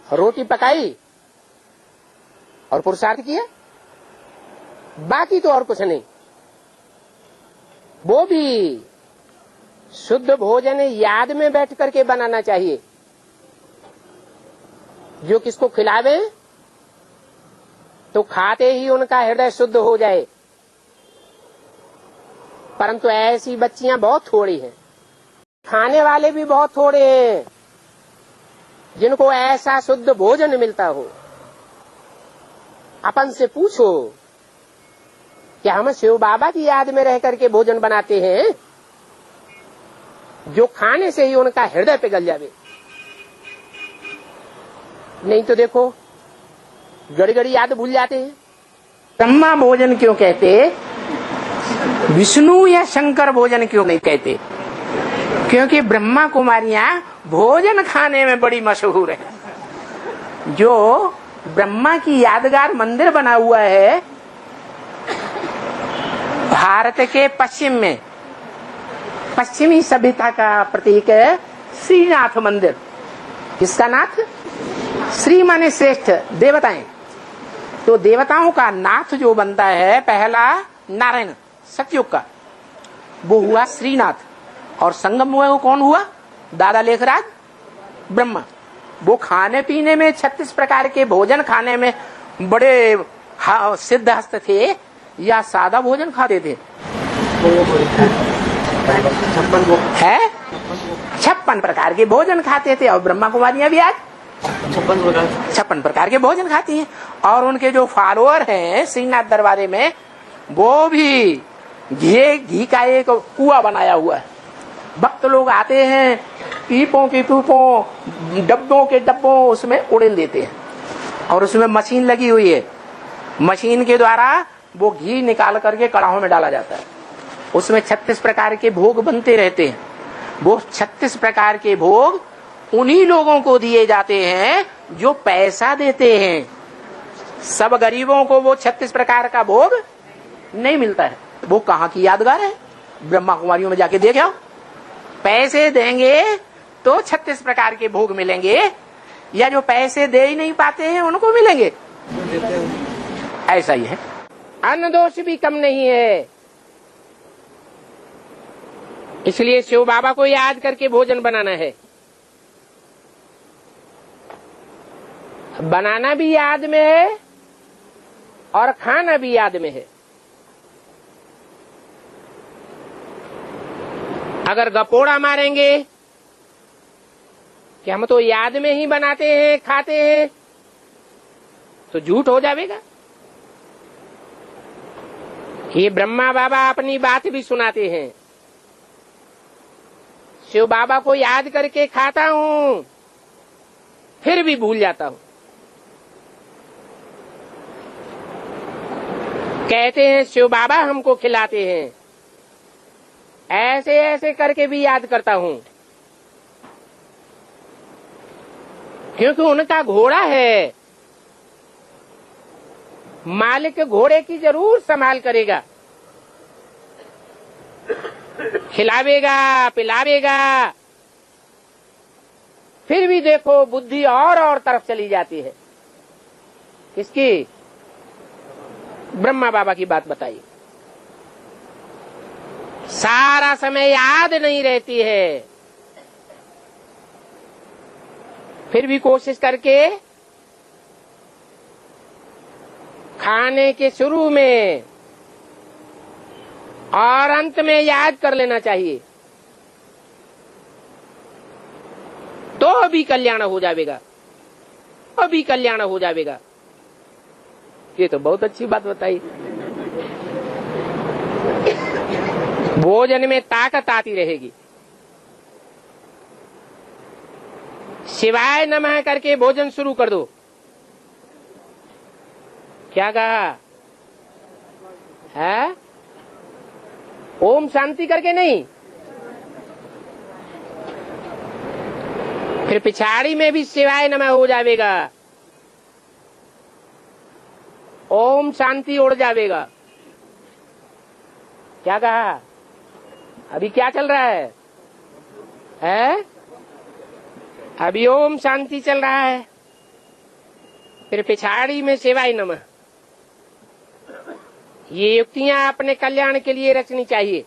रोटी पकाई और पुरुषार्थ किया, बाकी तो और कुछ नहीं। वो भी शुद्ध भोजन याद में बैठ करके बनाना चाहिए। जो किसको खिलावे तो खाते ही उनका हृदय शुद्ध हो जाए। परंतु ऐसी बच्चियां बहुत थोड़ी हैं, खाने वाले भी बहुत थोड़े हैं जिनको ऐसा शुद्ध भोजन मिलता हो। अपन से पूछो कि हम शिव बाबा की याद में रह करके भोजन बनाते हैं जो खाने से ही उनका हृदय पिघल जावे। नहीं तो देखो घड़ी घड़ी याद भूल जाते हैं। ब्रह्मा भोजन क्यों कहते, विष्णु या शंकर भोजन क्यों नहीं कहते? क्योंकि ब्रह्मा कुमारियां भोजन खाने में बड़ी मशहूर है। जो ब्रह्मा की यादगार मंदिर बना हुआ है भारत के पश्चिम में, पश्चिमी सभ्यता का प्रतीक है श्रीनाथ मंदिर। किसका नाथ? श्री माने श्रेष्ठ, देवताएं। तो देवताओं का नाथ जो बनता है पहला नारायण सतयुग का, वो हुआ श्रीनाथ। और संगम हुआ वो कौन हुआ? दादा लेखराज ब्रह्मा। वो खाने पीने में 36 प्रकार के भोजन खाने में बड़े सिद्धहस्त थे या सादा भोजन खाते थे? है 56 प्रकार के भोजन खाते थे। और ब्रह्मा कुमारियां भी आज 56 प्रकार के भोजन खाती हैं। और उनके जो फॉलोअर हैं श्रीनाथ दरबारे में, वो भी घी का एक कुआं बनाया हुआ है। भक्त लोग आते हैं, पीपों की पीपों, डब्बों के डब्बों उसमें उड़ेल देते हैं और उसमें मशीन लगी हुई है। मशीन के द्वारा वो घी निकाल करके कड़ाहों में डाला जाता है। उसमें 36 प्रकार के भोग बनते रहते हैं। वो 36 प्रकार के भोग उन्हीं लोगों को दिए जाते हैं जो पैसा देते हैं। सब गरीबों को वो 36 प्रकार का भोग नहीं मिलता है। वो कहाँ की यादगार है? ब्रह्मा कुमारियों में जाके देख आओ। पैसे देंगे तो 36 प्रकार के भोग मिलेंगे, या जो पैसे दे ही नहीं पाते हैं उनको मिलेंगे? ऐसा ही है। अन्न दोष भी कम नहीं है। इसलिए शिव बाबा को याद करके भोजन बनाना है। बनाना भी याद में है और खाना भी याद में है। अगर गपोड़ा मारेंगे कि हम तो याद में ही बनाते हैं खाते हैं, तो झूठ हो जाएगा। ये ब्रह्मा बाबा अपनी बात भी सुनाते हैं। शिव बाबा को याद करके खाता हूं, फिर भी भूल जाता हूं। कहते हैं शिव बाबा हमको खिलाते हैं, ऐसे ऐसे करके भी याद करता हूं, क्योंकि उनका घोड़ा है। मालिक घोड़े की जरूर संभाल करेगा, खिलावेगा पिलावेगा। फिर भी देखो बुद्धि और तरफ चली जाती है। किसकी? ब्रह्मा बाबा की बात बताइए। सारा समय याद नहीं रहती है, फिर भी कोशिश करके खाने के शुरू में और अंत में याद कर लेना चाहिए, तो भी कल्याण हो जाएगा, अभी कल्याण हो जाएगा। ये तो बहुत अच्छी बात बताई। भोजन में ताकत आती रहेगी। शिवाय नमः करके भोजन शुरू कर दो। क्या कहा है? ओम शांति करके नहीं, फिर पिछाड़ी में भी शिवाय नमः हो जाएगा, ओम शांति उड़ जाएगा। क्या कहा? अभी क्या चल रहा है? हैं? अभी ओम शांति चल रहा है। फिर पिछाड़ी में शिवाय नमः। ये युक्तियां अपने कल्याण के लिए रचनी चाहिए।